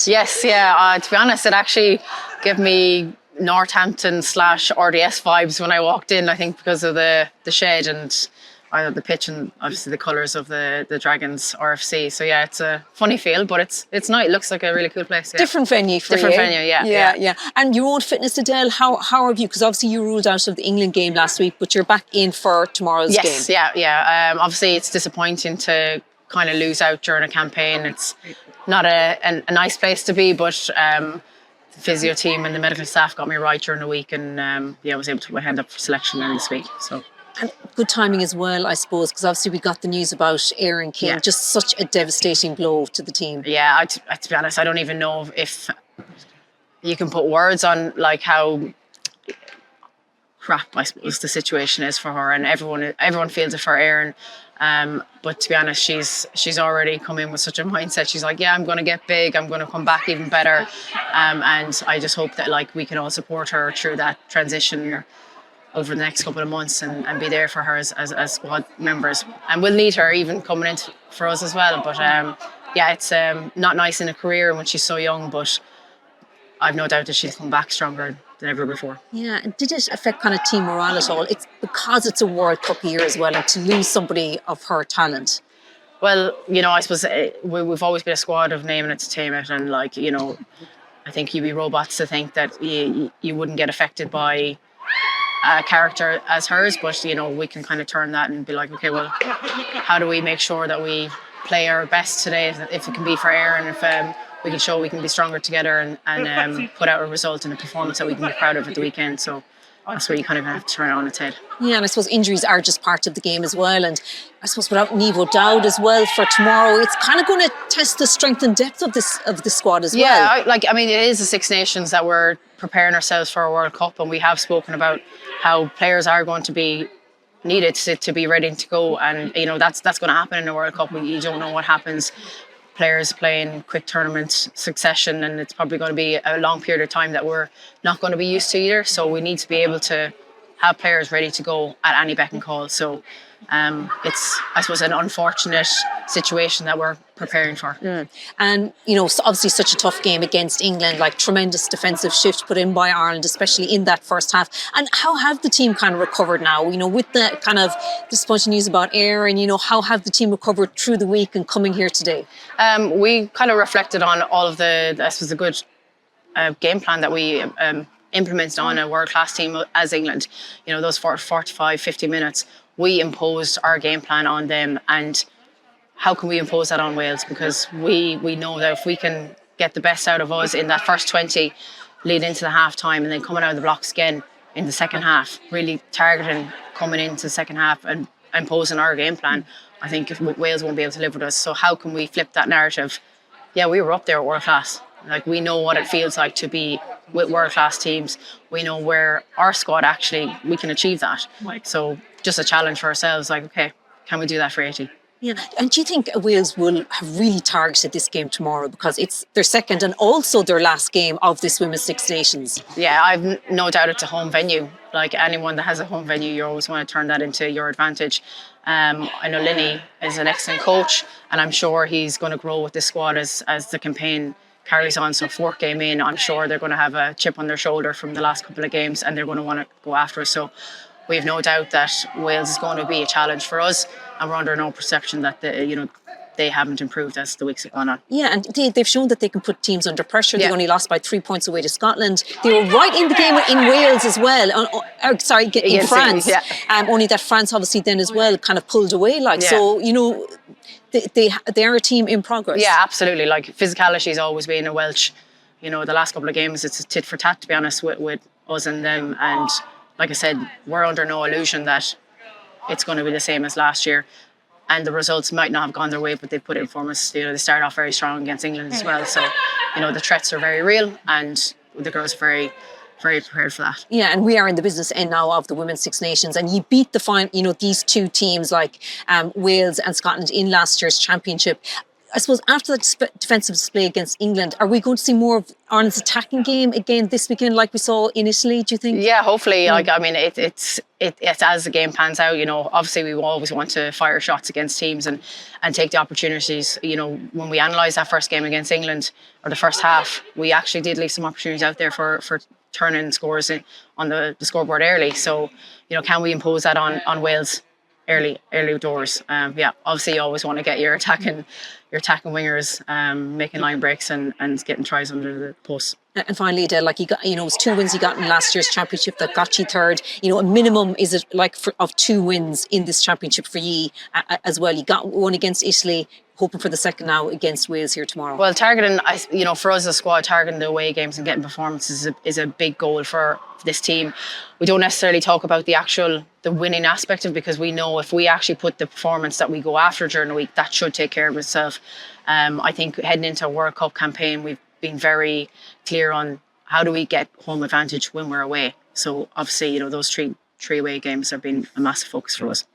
Yes, yeah. To be honest, it actually gave me Northampton / RDS vibes when I walked in. I think because of the shed and the pitch and obviously the colours of the Dragons RFC. So yeah, it's a funny feel, but it's nice. It looks like a really cool place. Yeah. Different venue for you. Different venue, yeah. And your own fitness, Edel, how have you? Because obviously you ruled out of the England game last week, but you're back in for tomorrow's game. Yes, yeah. Obviously, it's disappointing to kind of lose out during a campaign. It's not a nice place to be, but the physio team and the medical staff got me right during the week, and I was able to put my hand up for selection then this week. So. And good timing as well, I suppose, because obviously we got the news about Aaron King, just such a devastating blow to the team. Yeah, to be honest, I don't even know if you can put words on like how crap, I suppose, the situation is for her, and everyone feels it for Aaron. But to be honest, she's already come in with such a mindset. She's like, yeah, I'm going to get big. I'm going to come back even better. And I just hope that like we can all support her through that transition over the next couple of months and be there for her as squad members. And we'll need her even coming in for us as well. But it's not nice in a career when she's so young, but I've no doubt that she'll come back stronger than ever before. Yeah, and did it affect kind of team morale at all? It's because it's a World Cup year as well, and to lose somebody of her talent. Well, I suppose we've always been a squad of name it to tame it, and I think you'd be robots to think that you wouldn't get affected by a character as hers, but we can kind of turn that and be like, okay, well, how do we make sure that we play our best today, if it can be for Aaron, if we can show we can be stronger together and put out a result and a performance that we can be proud of at the weekend. So that's where you kind of have to turn it on its head. Yeah, and I suppose injuries are just part of the game as well. And I suppose without Niamh O'Dowd as well for tomorrow, it's kind of going to test the strength and depth of the squad as well. Yeah, it is the Six Nations that we're preparing ourselves for a World Cup, and we have spoken about how players are going to be needed to be ready to go, and that's going to happen in the World Cup. You don't know what happens. Players playing quick tournament succession, and it's probably going to be a long period of time that we're not going to be used to either. So we need to be able to have players ready to go at any beck and call. So it's, I suppose, an unfortunate situation that we're preparing for. And so obviously such a tough game against England, like tremendous defensive shift put in by Ireland, especially in that first half. And how have the team kind of recovered now? With the kind of disappointing news about Aaron, how have the team recovered through the week and coming here today? We kind of reflected on all of the good game plan that we implemented on a world-class team as England. Those 45, 50 minutes, we imposed our game plan on them. And how can we impose that on Wales? Because we know that if we can get the best out of us in that first 20, lead into the half-time, and then coming out of the blocks again in the second half, really targeting coming into the second half and imposing our game plan, I think Wales won't be able to live with us. So how can we flip that narrative? Yeah, we were up there at world class. Like, we know what it feels like to be with world class teams. We know where our squad we can achieve that. So just a challenge for ourselves. Like, okay, can we do that for 80? Yeah, and do you think Wales will have really targeted this game tomorrow, because it's their second and also their last game of this Women's Six Nations? Yeah, I've no doubt it's a home venue. Like, anyone that has a home venue, you always want to turn that into your advantage. I know Linny is an excellent coach, and I'm sure he's going to grow with this squad as the campaign carries on. So fourth game in, I'm sure they're going to have a chip on their shoulder from the last couple of games, and they're going to want to go after us. So we have no doubt that Wales is going to be a challenge for us, and we're under no perception that they haven't improved as the weeks have gone on. Yeah, and they've shown that they can put teams under pressure. They only lost by 3 points away to Scotland. They were right in the game in Wales as well. In France. Yeah. Only that France obviously then as well kind of pulled away. So, they are a team in progress. Yeah, absolutely. Like, physicality has always been a Welsh. The last couple of games, it's a tit for tat, to be honest, with us and them. And like I said, we're under no illusion that it's going to be the same as last year. And the results might not have gone their way, but they put it in for us. They started off very strong against England as well. So, the threats are very real, and the girls are very, very prepared for that. Yeah, and we are in the business end now of the Women's Six Nations, and you beat these two teams like Wales and Scotland in last year's championship. I suppose after that defensive display against England, are we going to see more of Ireland's attacking game again this weekend, like we saw in Italy? Do you think? Yeah, hopefully. Like, I mean, it's as the game pans out. You know, obviously we always want to fire shots against teams and take the opportunities. You know, when we analysed that first game against England, or the first half, we actually did leave some opportunities out there for turning scores on the scoreboard early. So, you know, can we impose that on Wales early doors? Yeah, obviously you always want to get your attacking wingers making line breaks and getting tries under the post. And finally, Edel, like it was 2 wins you got in last year's championship that got you third. You know, a minimum is it like of 2 wins in this championship for you as well. You got one against Italy, hoping for the second now against Wales here tomorrow. Well, targeting, you know, for us as a squad, targeting the away games and getting performances is a big goal for this team. We don't necessarily talk about the winning aspect of it, because we know if we actually put the performance that we go after during the week, that should take care of itself. I think heading into a World Cup campaign, we've been very clear on how do we get home advantage when we're away. So obviously, you know, those three away games have been a massive focus for us.